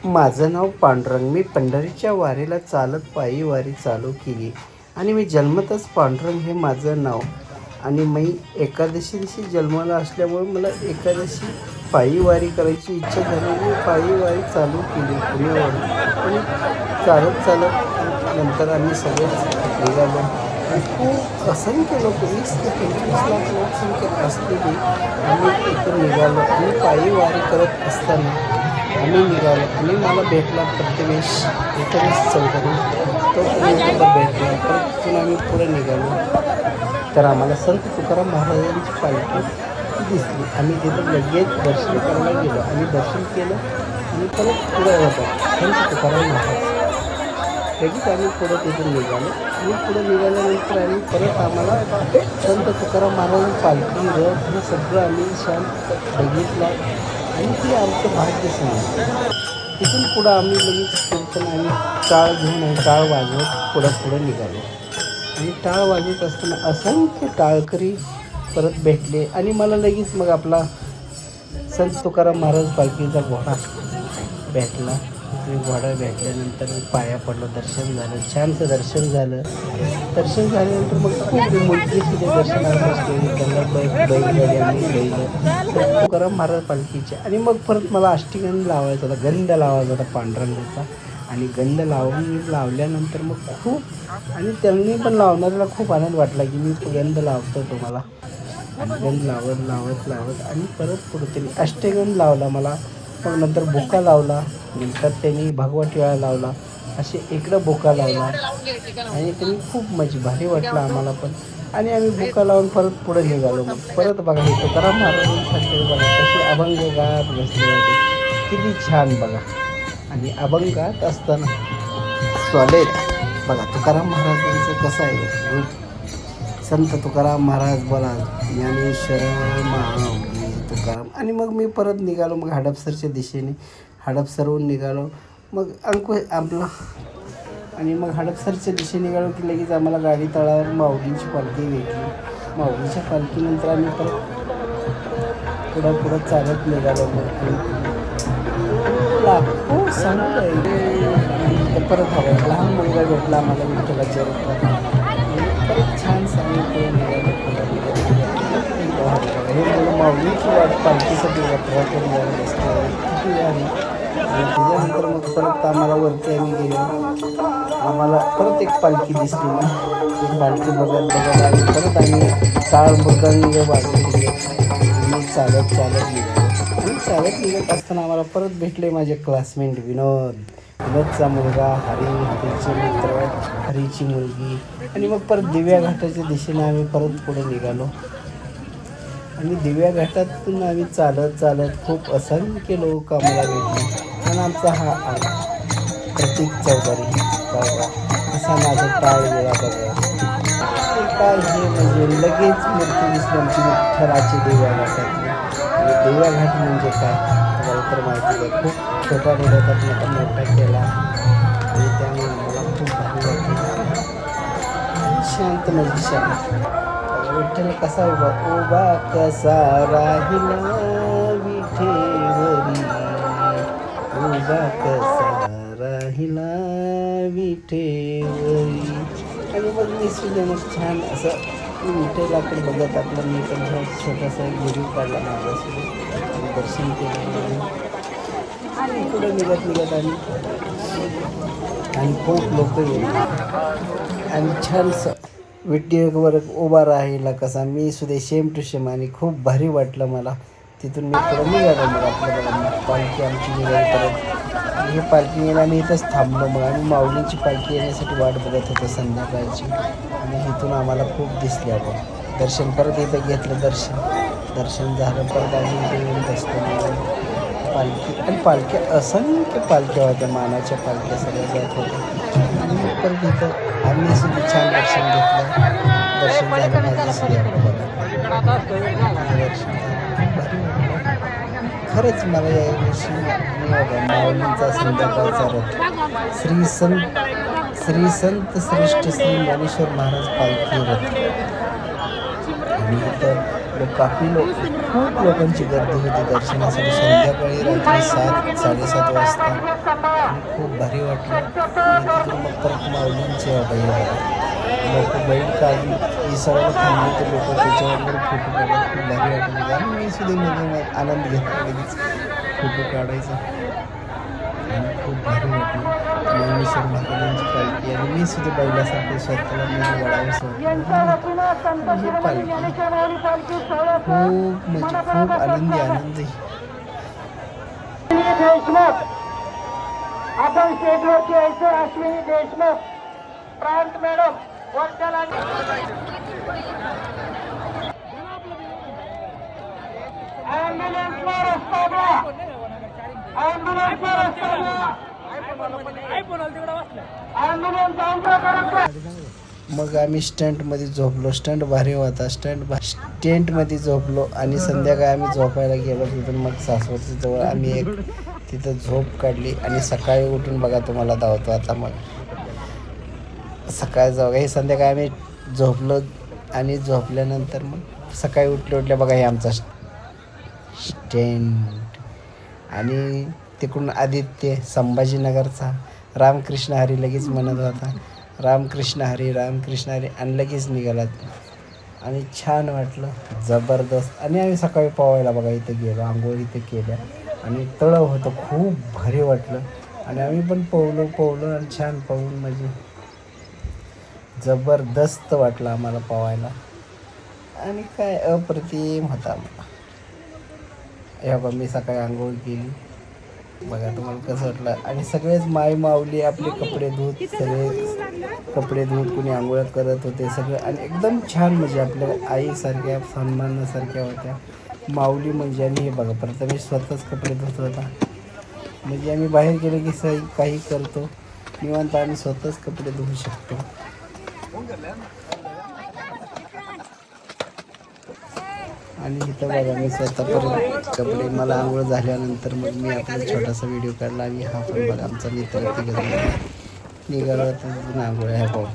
माझं नाव पांडुरंग. मी पंढरीच्या वारीला चालत पायी वारी चालू केली आणि मी जन्मतच पांडुरंग हे माझं नाव. आणि मी एकादशी दिवशी जन्माला असल्यामुळे मला एकादशी पायी वारी करायची इच्छा झाली. मी पायी वारी चालू केली पुण्यावरून आणि चालत चालत नंतर आम्ही सगळेच निघालो. खूप असंख्य लोक 20 ते 25 लाख लोकसंख्या असलेली आम्ही इथून निघालो आणि पायी वारी करत असताना आम्ही निघालो आणि मला भेटला प्रथमेश चौधरी. तो यूट्यूबर भेटला. परत तिथून आम्ही पुढे निघालो तर आम्हाला संत तुकाराम महाराजांची पालखी दिसली. आम्ही तिथं लगेच दर्शन करायला गेलो आणि दर्शन केलं आणि परत पुढे होतो संत तुकाराम महाराज. लगेच आम्ही पुढं तिथून निघालो आणि पुढं निघाल्यानंतर आम्ही परत आम्हाला संत तुकाराम महाराजांची पालखी रथ हे सगळं आम्ही शांत बघितलं आणि ती आमचं भाग्य समजलं. तिथून पुढं आम्ही लगेच कीर्तन आणि टाळ घेऊन आणि टाळ वाजवत पुढं निघालो आणि टाळ वाजवत असताना असंख्य टाळकरी परत भेटले आणि मला लगेच मग आपला संत तुकाराम महाराज पालखीचा घोडा भेटला. मी घोडा भेटल्यानंतर पाया पडलो. दर्शन झालं, छानसं दर्शन झालं. दर्शन झाल्यानंतर मग खूप मुलगीसुद्धा दर्शनाला बसलेली. त्यांना बैलगाडी आम्ही बैल तुकाराम महाराज पालखीचे. आणि मग परत मला अष्टगंध लावायचा होता, गंध लावायचा होता पांडुरंगाचा. आणि गंध लावल्यानंतर मग खूप आणि त्यांनी पण लावणाऱ्याला खूप आनंद वाटला की मी गंध लावतो तुम्हाला. आणि गंध लावत आणि परत पुढे त्यांनी अष्टगंध लावला मला. मग नंतर बुका लावला. नंतर त्यांनी भगवती वेळा लावला. असे इकडं बुका लावला आणि त्यांनी खूप मजा भारी वाटलं आम्हाला पण. आणि आम्ही बुका लावून परत पुढे निघालो. मग परत बघा हे तुकाराम महाराजांसाठी बघा कशी अभंग गात बसले होते, किती छान बघा. आणि अभंग गात असताना स्वालेत बघा तुकाराम महाराजांचं कसं आहे रूप. संत तुकाराम महाराज बोला ज्ञानेश्वर माऊली तुकाराम. आणि मग मी परत निघालो मग हडपसरच्या दिशेने. हडपसरहून निघालो मग आपलं आणि मग हडपसरच्या दिशेने निघालो की लगेच आम्हाला गाडी तळावर माऊलींची पालखी भेटली. माऊलीच्या पालखीनंतर आम्ही परत पुढं चालत निघालो. मग लाखो सांगतोय परत हवं लहान मुलगा भेटला आम्हाला विठ्ठलाच्या रूपात. परत छान सांगितलं निघालो. हे मुलं माऊलीची वाट पालखीसाठी वाटरा करून जायला बसलं किती आहे. आणि त्याच्यानंतर मग परत आम्हाला वरती आम्ही गेलो. आम्हाला परत एक पालखी दिसली. मग ती पालखी बघत आणि परत आम्ही टाळ मृदंग वाजवले आणि चालत निघालो. आणि चालत निघत असताना आम्हाला परत भेटले माझे क्लासमेट विनोदचा मुलगा हरीचे मित्र हरीची मुलगी. आणि मग परत दिव्या घाटाच्या दिशेने आम्ही परत पुढे निघालो. आणि दिव्या घाटातून आम्ही चालत खूप असंख्य लोक आम्हाला भेटले. आणि आमचा हा प्रतीक चौधरी बघा कसा माझा टाळ वेळा बघा काय हे म्हणजे लगेच मूर्ती दिसली आमची विठ्ठलाची दिव्या घाटातली. आणि दिव्या घाट म्हणजे काय तुम्हाला तर माहिती आहे. खूप छोटा रोडात मोठा मोठा केला आणि त्यामुळे मला खूप भारी वाटली. शांत म्हणजे शांत विठ्ठल कसा उभा कसा राहिला विठेवरी उभा कसा राहिला विठेवरी. आणि मग मी सुद्धा मग छान असं विठ्ठलाकडे बघत आपला मी पण छोटासा एक व्हिडिओ काढला माझ्यासोबत आणि दर्शन केलं. आणि पुढे निघत आणि खूप लोक गेले आणि छानसं विठ्ठलावर उभा राहिला कसा मी सुद्धा सेम टू सेम. आणि खूप भारी वाटलं मला. तिथून मी पुढं निघालो. मग आपल्या पालखी आमची निघाली परत. आणि ही पालखी येणं आम्ही इथंच थांबलो. मग आम्ही माऊलींची पालखी येण्यासाठी वाट बघत होतो संध्याकाळची. आणि इथून आम्हाला खूप दिसल्या बघ दर्शन. परत इथं घेतलं दर्शन झालं. परत आम्ही इथे येऊन बसलो. पालख्या असंख्य पालख्या होत्या. मानाच्या पालख्या सगळ्या जात होत्या. आणि मग परत इथं आम्ही सुद्धा छान दर्शन घेतलं. दर्शन झालं माझं सुद्धा दर्शन खरंच मला यावर्षी माऊलींचा संध्याकाळचा रथ श्री संत श्रेष्ठ श्री ज्ञानेश्वर महाराज पालखी रथ. आणि इथं इकडं काफी खूप लोकांची गर्दी होती दर्शनासाठी संध्याकाळी रात्री 7-7:30 वाजता आणि खूप भारी वाटलं. आणि तिथून मग परत माऊलींचे लोक बैल काढून विसरायला थांबले ते लोक त्याच्यावर फोटो काढले. खूप भारी वाटलं आणि मी सुद्धा मध्ये आनंद घेतला लगेच फोटो काढायचा आणि खूप भारी वाटलं. ज्ञानेश्वर महाराजांची पालखी आणि मी सुद्धा बैलासारखे स्वतःला मी वडावर सोडलं. ही पालखी खूप म्हणजे खूप आनंदी देशमुख आपण स्टेजवरती यायचं. अश्विनी देशमुख, प्रांत मॅडम वरच्याला ॲम्ब्युलन्सला रस्ता द्या, ॲम्ब्युलन्सला रस्ता द्या, ॲम्ब्युलन्स आमच्याकडे. मग आम्ही स्टंटमध्ये झोपलो. स्टंट भारी होता. टेंटमध्ये झोपलो आणि संध्याकाळी आम्ही झोपायला गेलो. तिथून मग सासवडच्या जवळ आम्ही एक तिथं झोप काढली आणि सकाळी उठून बघा तुम्हाला धावतो आता. मग सकाळी जाऊ हे संध्याकाळी आम्ही झोपलो आणि झोपल्यानंतर मग सकाळी उठल्या बघा हे आमचा स्टँड. आणि तिकडून आदित्य संभाजीनगरचा रामकृष्ण हरी लगेच म्हणत होता रामकृष्ण हरी रामकृष्ण हरी आणि लगेच निघालात आणि छान वाटलं जबरदस्त. आणि आम्ही सकाळी पोहायला बघा इथं गेलो, आंघोळ इथं केल्या आणि तळं होतं खूप भारी वाटलं. आणि आम्ही पण पोहलो आणि छान पोहून म्हणजे जबरदस्त वाटलं आम्हाला पोहायला आणि काय अप्रतिम होता आम्हाला. ह्या बघा मी सकाळी आंघोळ केली बघा तुम्हाला कसं वाटलं. आणि सगळेच माई माऊली आपले कपडे धुत कुणी आंघोळ्या करत होते सगळं आणि एकदम छान म्हणजे आपल्या आईसारख्या सन्मानासारख्या होत्या माऊली म्हणजे. आणि हे बघा प्रथमेश स्वतःच कपडे धुत होता म्हणजे आम्ही बाहेर गेलो की काही करतो निवांत आम्ही स्वतःच कपडे धुवू शकतो. आणि इथं बघा मी स्वतः परत कपडे मला आंघोळ झाल्यानंतर मग मी आपला छोटासा व्हिडिओ काढला आणि हा पण बघा आमचा मित्र निघाला तिथून आंघोळ ह्या पाहून.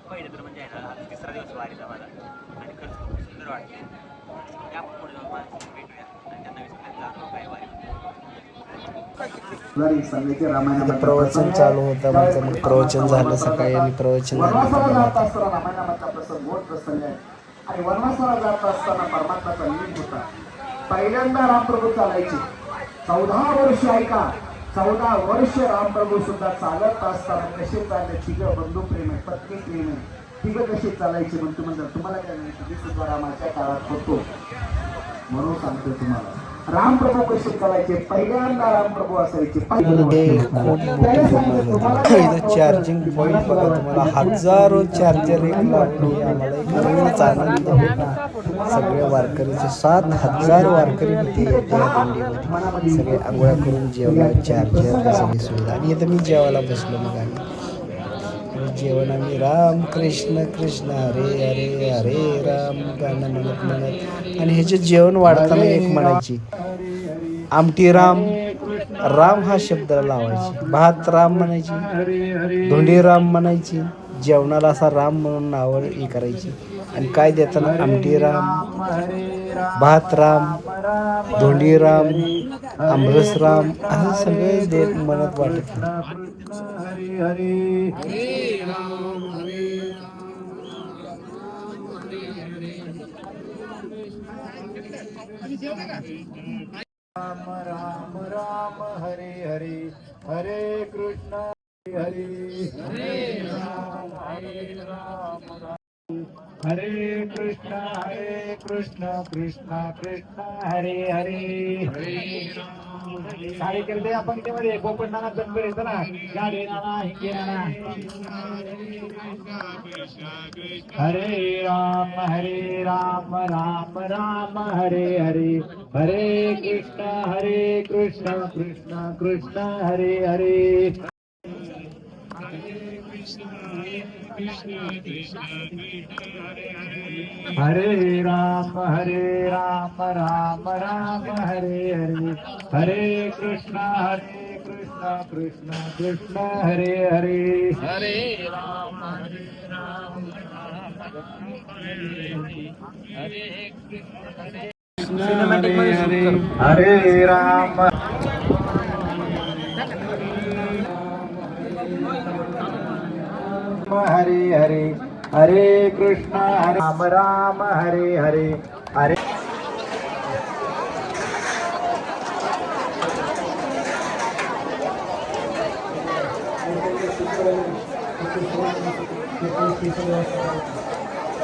पहिलं तर म्हणजे आहे ना तिसरा दिवस वारीचा माझा आणि खरंच खूप सुंदर वाटते. त्या पुढे जाऊन माणसं भेटूया आणि त्यांना विसरण्यात काय वारी प्रवचन चालू होतं म्हणजे मग प्रवचन झालं सकाळी आणि प्रवचन आणि वनवासाला जात असताना परमात्माचा लीन होता. पहिल्यांदा रामप्रभू चालायचे 14 वर्ष ऐका 14 वर्ष रामप्रभू सुद्धा चालत असताना कसे चालले तिघं बंधू प्रेम आहे पत्नी प्रेम आहे तिघं कसे चालायचे म्हणतो म्हणजे तुम्हाला काय माहिती सुद्धा रामाच्या काळात होतो म्हणून सांगतो तुम्हाला. रामप्रभू कसे चालायचे पहिल्यांदा रामप्रभू असायचे. चार्जिंग पॉईंट बघा तुम्हाला हजारो चार्जर एक लावली आम्हाला एक नवीनच आनंद होता. सगळे वारकरीचे 7,000 वारकरी होते त्या दिंडीमध्ये. सगळे आंघोळ्या करून जेवला चार्जर सगळी सुविधा. आणि इथं मी जेवायला बसलो मग आम्ही जेवण आम्ही राम कृष्ण कृष्ण हरे हरे हरे राम गाणं म्हणत आणि ह्याचे जेवण वाढताना एक म्हणायची आमटी राम राम हा शब्द लावायची, भात राम म्हणायची, धोंडी राम म्हणायची, जेवणाला असा राम म्हणून नाव ही करायची. आणि काय देताना आमटी राम भात राम धोंडी राम आमरस राम असं सगळे देत म्हणत वाटत. राम राम राम हरे हरे हरे कृष्ण हरे हरे राम हरे कृष्ण कृष्ण कृष्ण हरे हरे कार्यकर्ते आपण त्यामध्ये कोकण नाना जन्म येतो ना गाडे नाना हिंगे नाना हरे राम राम राम हरे हरे हरे कृष्ण कृष्ण कृष्ण हरे हरे हरे राम राम राम हरे हरे, हरे कृष्णा कृष्ण कृष्ण हरे हरे, हरे राम राम हरे कृष्ण हरे हरे, हरे राम हरे हरे, हरे कृष्ण राम राम हरे हरे, हरे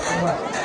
Terima kasih.